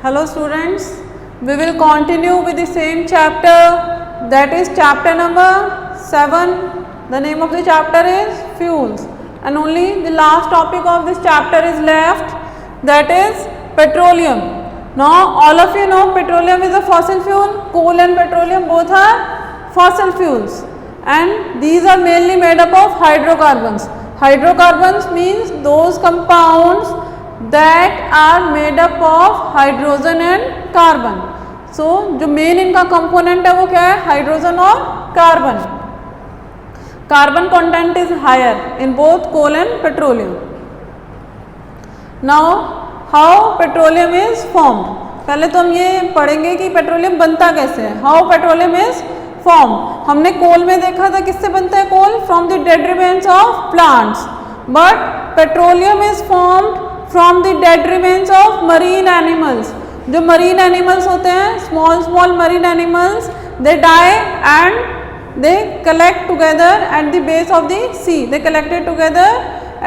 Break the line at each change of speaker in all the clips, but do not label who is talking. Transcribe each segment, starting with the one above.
Hello students, we will continue with the same chapter, that is chapter number 7. The name of the chapter is fuels, and only the last topic of this chapter is left, that is petroleum. Now all of you know petroleum is a fossil fuel. Coal and petroleum both are fossil fuels, and these are mainly made up of hydrocarbons. Hydrocarbons means those compounds that are made up of hydrogen and carbon. So जो main इनका component है वो क्या है, hydrogen और carbon. Carbon content is higher in both coal and petroleum. Now how petroleum is formed. पहले तो हम ये पढ़ेंगे कि पेट्रोलियम बनता कैसे है. How petroleum is form. हमने कोल में देखा था किससे बनता है coal, from the dead remains of plants. But petroleum is formed from the dead remains of marine animals. जो मरीन एनिमल्स होते हैं, small small marine animals, they die and they collect together at the base of the sea. They collected together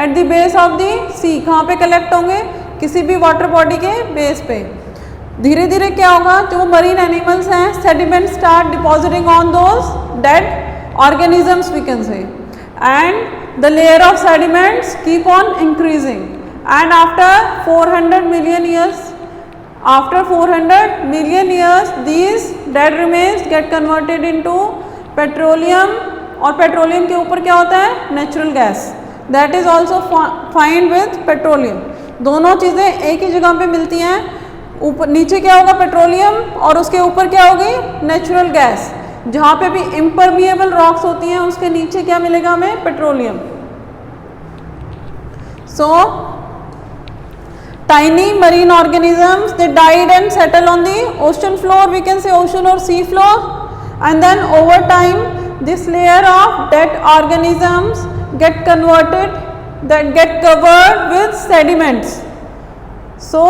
at the base of the sea. कहाँ पे collect होंगे, किसी भी water body के base पे. धीरे धीरे क्या होगा, जो मरीन एनिमल्स हैं, sediment start depositing on those dead organisms we can say, and the layer of sediments keep on increasing. And after 400 million years, these dead remains get converted into petroleum. और petroleum के ऊपर क्या होता है, natural gas. That is also find with petroleum. दोनों चीज़ें एक ही जगह पे मिलती हैं. ऊपर नीचे क्या होगा, पेट्रोलियम, और उसके ऊपर क्या होगी, नेचुरल गैस. जहाँ पे भी इम्परमिएबल रॉक्स होती हैं उसके नीचे क्या मिलेगा हमें, petroleum. So tiny marine organisms, they died and settle on the ocean floor, we can say ocean or sea floor, and then over time this layer of dead organisms get converted, that get covered with sediments. So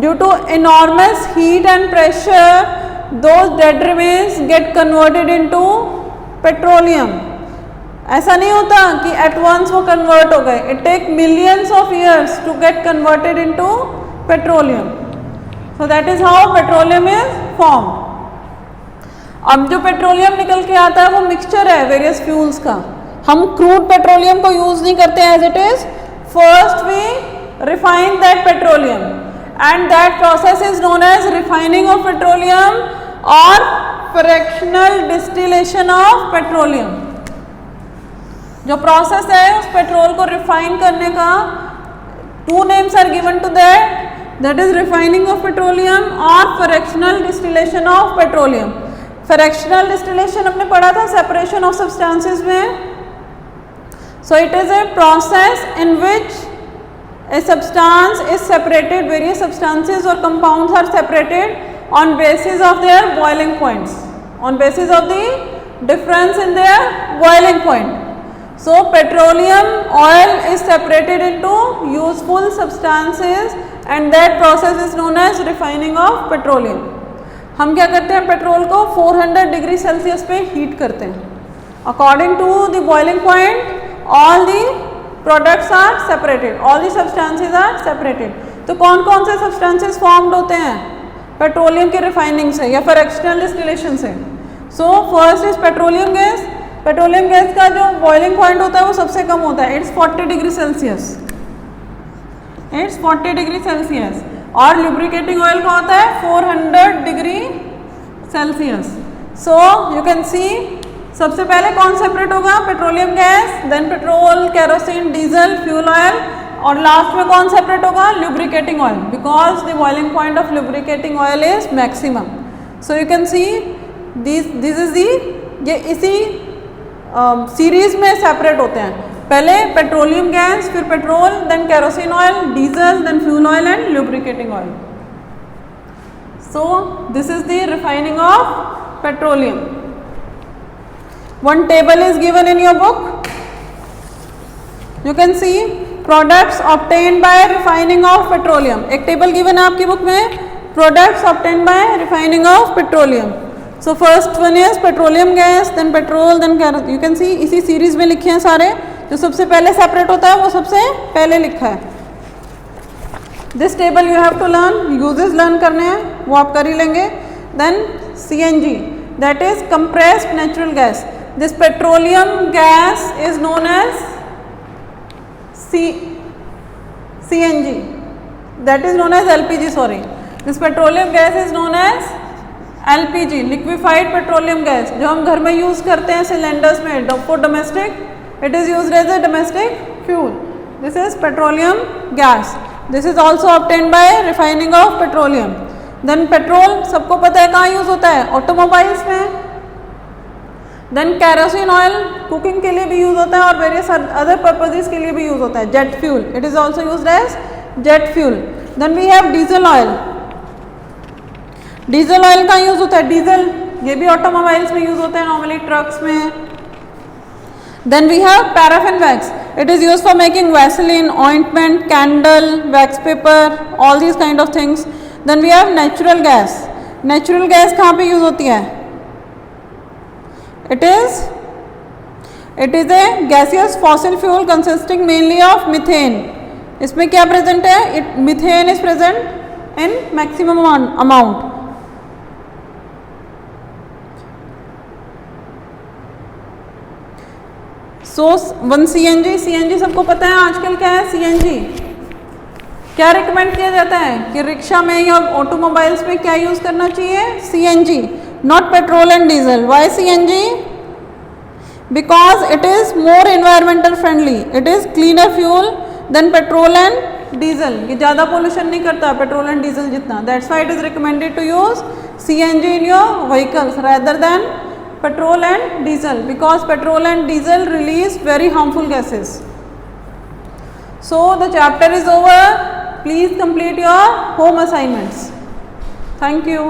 due to enormous heat and pressure, those dead remains get converted into petroleum. ऐसा नहीं होता कि eight once वो convert हो गए. It take millions of years to get converted into petroleum. So that is how petroleum is form. अब जो petroleum निकल के आता है वो मिक्सचर है वेरियस फ्यूल्स का. हम क्रूड पेट्रोलियम को यूज नहीं करते as it is. First we refine that petroleum, and that process is known as refining of petroleum और फ्रैक्शनल डिस्टिलेशन ऑफ पेट्रोलियम. जो प्रोसेस है उस पेट्रोल को रिफाइन करने का, two names are given to that, that is refining of petroleum और fractional distillation of petroleum. Fractional distillation हमने पढ़ा था सेपरेशन ऑफ सब्सटेंसेस में. So it is a process in which a substance is separated, various substances और compounds are separated on basis of their boiling points, on basis of the difference in their boiling point. So petroleum oil is separated into useful substances, and that process is known as refining of petroleum. हम क्या करते हैं, petrol को 400 degree Celsius पे heat करते हैं. According to the boiling point, all the products are separated, all the substances are separated. तो कौन कौन से substances formed होते हैं पेट्रोलियम के रिफाइनिंग से या फ्रैक्शनल डिस्टिलेशन से. So first is petroleum gas. Petroleum gas का जो बॉइलिंग पॉइंट होता है वो सबसे कम होता है, it's 40 degree Celsius. It's 40 degree Celsius. और लुब्रिकेटिंग ऑयल का होता है 400 degree Celsius. So you can सी सबसे पहले कौन सेपरेट होगा, petroleum gas, then petrol, kerosene, diesel, fuel oil, और लास्ट में कौन सेपरेट होगा, lubricating oil, because the boiling point of lubricating oil is maximum. So you can see this is the, ये इसी सीरीज में सेपरेट होते हैं. पहले पेट्रोलियम गैस, फिर petrol, then kerosene oil, diesel, then fuel oil and lubricating oil. So this is the refining of petroleum. One table is given in your book. You can see products obtained by refining of petroleum. एक table given है आपकी book में, products obtained by refining of petroleum. So first one is petroleum gas, then petrol, then kerosene. You can see इसी series में लिखे हैं सारे. जो सबसे पहले सेपरेट होता है वो सबसे पहले लिखा है. This table you have to learn, uses learn करने हैं वो आप कर ही लेंगे. Then CNG, that is compressed natural gas. This petroleum gas is known as CNG, that is known as LPG, sorry. This petroleum gas is known as LPG, liquefied petroleum gas, जो हम घर में यूज़ करते हैं cylinders में for domestic, it is used as a domestic fuel. This is petroleum gas. This is also obtained by refining of petroleum. Then petrol सबको पता है कहाँ यूज़ होता है, ऑटोमोबाइल्स में. देन कैरोसिन ऑयल कुकिंग के लिए भी यूज़ होता है और वेरियस अदर पर्पजेस के लिए भी यूज़ होता है. Jet fuel, it is also used as jet fuel. Then we have diesel oil. Diesel oil का यूज़ होता है, डीजल ये भी ऑटोमोबाइल्स में यूज़ होता है, नॉर्मली ट्रक्स में. Then we have paraffin wax, it is use for making Vaseline, ointment, candle, wax paper, all these kind of things. Then we have natural gas. Natural gas कहाँ पे use होती है? It is a gaseous fossil fuel consisting mainly of methane. इसमें क्या present है? Methane is present in maximum amount. So one CNG सबको पता है आजकल क्या है CNG. क्या रिकमेंड किया जाता है कि रिक्शा में या ऑटोमोबाइल्स में क्या यूज़ करना चाहिए? CNG, not petrol and diesel. Why CNG? Because it is more environmental friendly. It is cleaner fuel than petrol and diesel. ये ज़्यादा पोल्यूशन नहीं करता पेट्रोल एंड डीजल जितना. That's why it is recommended to use CNG in your vehicles rather than petrol and diesel, because petrol and diesel release very harmful gases. So the chapter is over. Please complete your home assignments. Thank you.